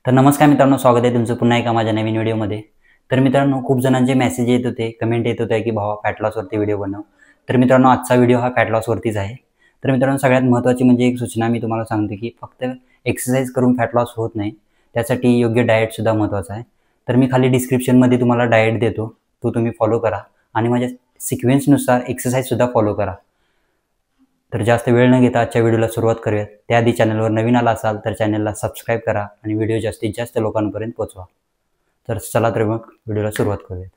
तर नमस्कार मित्रांनो, स्वागत आहे तुमचं पुन्हा एका माझ्या नवीन व्हिडिओमध्ये। तर मित्रांनो, खूप जणांचे मेसेज येत होते, कमेंट येत होते की भावा फॅट लॉसवरती व्हिडिओ बनव। तर मित्रांनो, आजचा व्हिडिओ हा फॅट लॉसवरतीच आहे। तर मित्रांनो, सगळ्यात महत्त्वाची म्हणजे एक सूचना मी तुम्हाला सांगतो की फक्त एक्सरसाइज करून फॅट लॉस होत नाही, त्यासाठी योग्य डाएटसुद्धा महत्त्वाचा आहे। तर मी खाली डिस्क्रिप्शनमध्ये तुम्हाला डाएट देतो, तो तुम्ही फॉलो करा आणि माझ्या सिक्वेन्सनुसार एक्सरसाइजसुद्धा फॉलो करा। तर जास्त वेळ न घेता आजच्या व्हिडिओला सुरुवात करूया। त्याआधी चॅनलवर नवीन आला असाल तर चॅनलला सबस्क्राईब करा आणि व्हिडिओ जास्तीत जास्त लोकांपर्यंत पोहोचवा। तर चला तर मग व्हिडिओला सुरुवात करूया।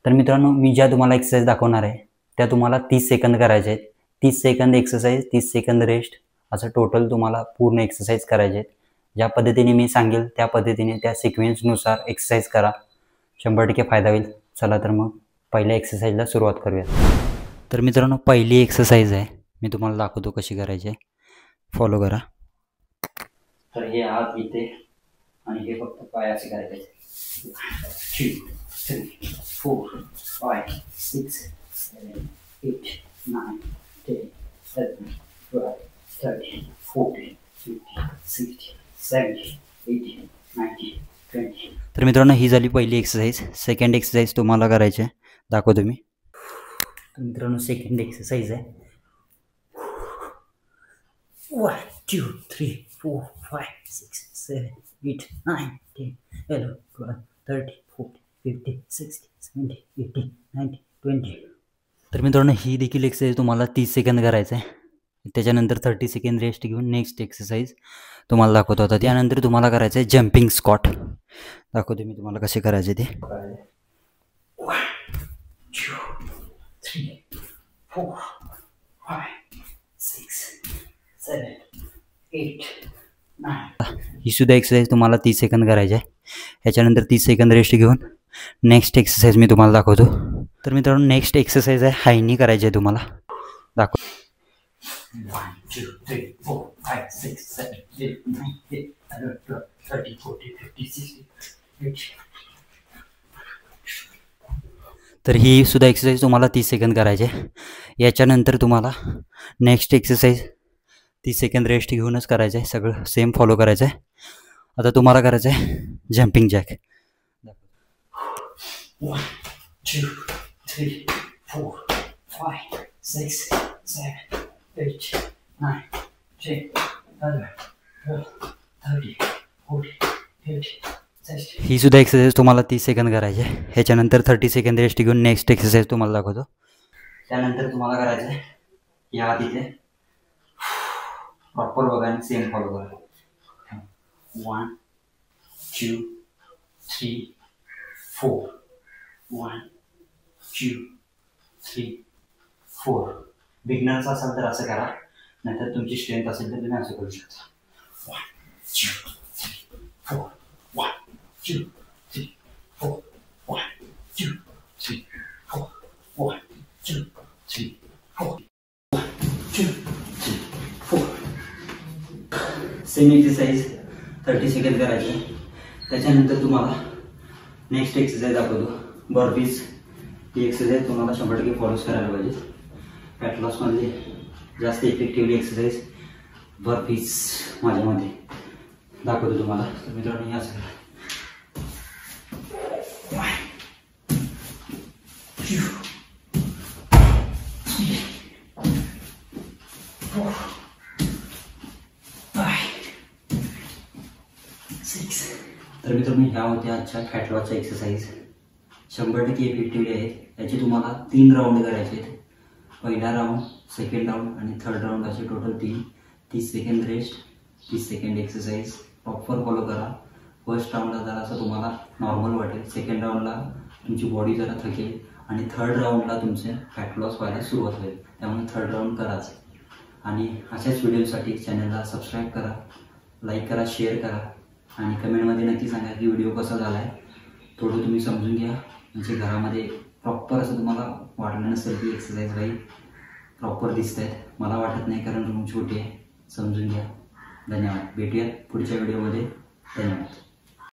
तर मित्रांनो, मी ज्या तुम्हाला एक्सरसाइज दाखवणार आहे त्या तुम्हाला 30 सेकंद करायचे आहेत। 30 सेकंद एक्सरसाइज, 30 सेकंद रेस्ट, असं टोटल तुम्हाला पूर्ण एक्सरसाइज करायचे आहेत। ज्या पद्धतीने मी सांगेल त्या पद्धतीने त्या सिक्वेन्सनुसार एक्सरसाइज करा, 100% फायदा होईल। चला तर मग पहिल्या एक्सरसाइजला सुरुवात करूया। तर मित्रांनो, पहिली एक्सरसाइज आहे, मी तुम्हाला दाखवतो कशी करायची आहे, फॉलो करा। तर हे हात इथे आणि हे फक्त पाय असे करायचे। 2 3 4 5 6 7 8 9 10 11 12 13 14 15 16 17 18 19 20। तर मित्रांनो, ही झाली पहिली एक्सरसाइज। सेकंड एक्सरसाइज तुम्हाला करायची आहे, दाखवतो मी। तर मित्रांनो, सेकंड एक्सरसाइज आहे। 1 2 3 4 5 6 7 8 9 10 11 12 13 14 15 16 17 18 19 20। तर मित्रांनो, ही देखील एक्सरसाइज तुम्हाला 30 सेकंद करायचं आहे। त्याच्यानंतर 30 सेकंद रेस्ट घेऊन नेक्स्ट एक्सरसाइज तुम्हाला दाखवतो होता। त्यानंतर तुम्हाला करायचं आहे जम्पिंग स्क्वॉट, दाखवतो मी तुम्हाला कसे करायचे ते। 1 2 3 4 5 6 7 8 9। ही सुद्धा एक्सरसाइज तुम्हाला 30 सेकंद करायची आहे। ह्याच्यानंतर 30 सेकंद रेस्ट घेऊन नेक्स्ट एक्सरसाइज मी तुम्हाला दाखवतो। तर मित्रांनो, नेक्स्ट एक्सरसाइज आहे हायनी करायची आहे तुम्हाला, दाखव। 1 2 3 4 5 6 7 8 9 10 11 12 13 14 15 16 18। तर ही सुद्धा एक्सरसाइज तुम्हाला 30 सेकंद करायची आहे। याच्यानंतर तुम्हाला नेक्स्ट एक्सरसाइज 30 सेकंद रेस्ट घेऊनच करायचं आहे, सगळं सेम फॉलो करायचं आहे। आता तुम्हाला करायचं आहे जम्पिंग जॅक। 1 2 3 4 5 6 7 8 9 10 11 12 13 14 15 16। ही सुद्धा एक्सरसाइज तुम्हाला 30 सेकंद करायची आहे। ह्याच्यानंतर 30 सेकंद रेस्ट घेऊन नेक्स्ट एक्सरसाइज तुम्हाला दाखवतो। त्यानंतर तुम्हाला करायचं आहे या तिथे प्रॉपर बघा आणि सेम फॉलो करा। 1 2 3 4 1 2 3 4। बिगनर्स असाल तर असं करा, नाहीतर तुमची स्ट्रेंथ असेल तर तुम्ही असं करू शकता। 1 2 3 4 1 2 3 4 1 2 3 4 1 2 3 4 1 2 3 4। सेम एक्सरसाइज 30 सेकंद करायची। त्याच्यानंतर तुम्हाला नेक्स्ट एक्सरसाइज दाखवतो, बर्पीज। ही एक्सरसाइज तुम्हाला 100% फॉलोच करायला पाहिजे। फॅट लॉसमध्ये जास्त इफेक्टिव्हली एक्सरसाइज बर्पीज माझ्या मते दाखवतो तुम्हाला। तर मित्रांनो, हे असं 1 2 3 4 5 6। तर मित्रांनो, ह्या होत्या आजच्या फॅट लॉसच्या एक्सरसाइज, 100% इफेक्टिव्हली आहेत। याचे तुम्हाला 3 राऊंड करायचे आहेत। पहिला राऊंड, सेकंड राऊंड आणि थर्ड राऊंड, असे total 3। 30 second rest, 30 second exercise proper follow करा। फर्स्ट राऊंडला जरा असं तुम्हाला नॉर्मल वाटेल, सेकंड राऊंडला तुमची बॉडी जरा थकेल आणि थर्ड राऊंडला तुमचे फॅट लॉस व्हायला सुरुवात होईल। त्यामुळे थर्ड राऊंड कराच। आणि अशाच व्हिडिओसाठी चॅनलला सबस्क्राईब करा, लाईक करा, शेअर करा आणि कमेंटमध्ये नक्की सांगा की व्हिडिओ कसा झाला आहे। थोडं तुम्ही समजून घ्या, म्हणजे घरामध्ये प्रॉपर असं तुम्हाला वाटलं नसेल की एक्सरसाइज काही प्रॉपर दिसत आहेत, मला वाटत नाही, कारण रूम छोटी आहे, समजून घ्या। धन्यवाद, भेटूयात पुढच्या व्हिडिओमध्ये। धन्यवाद।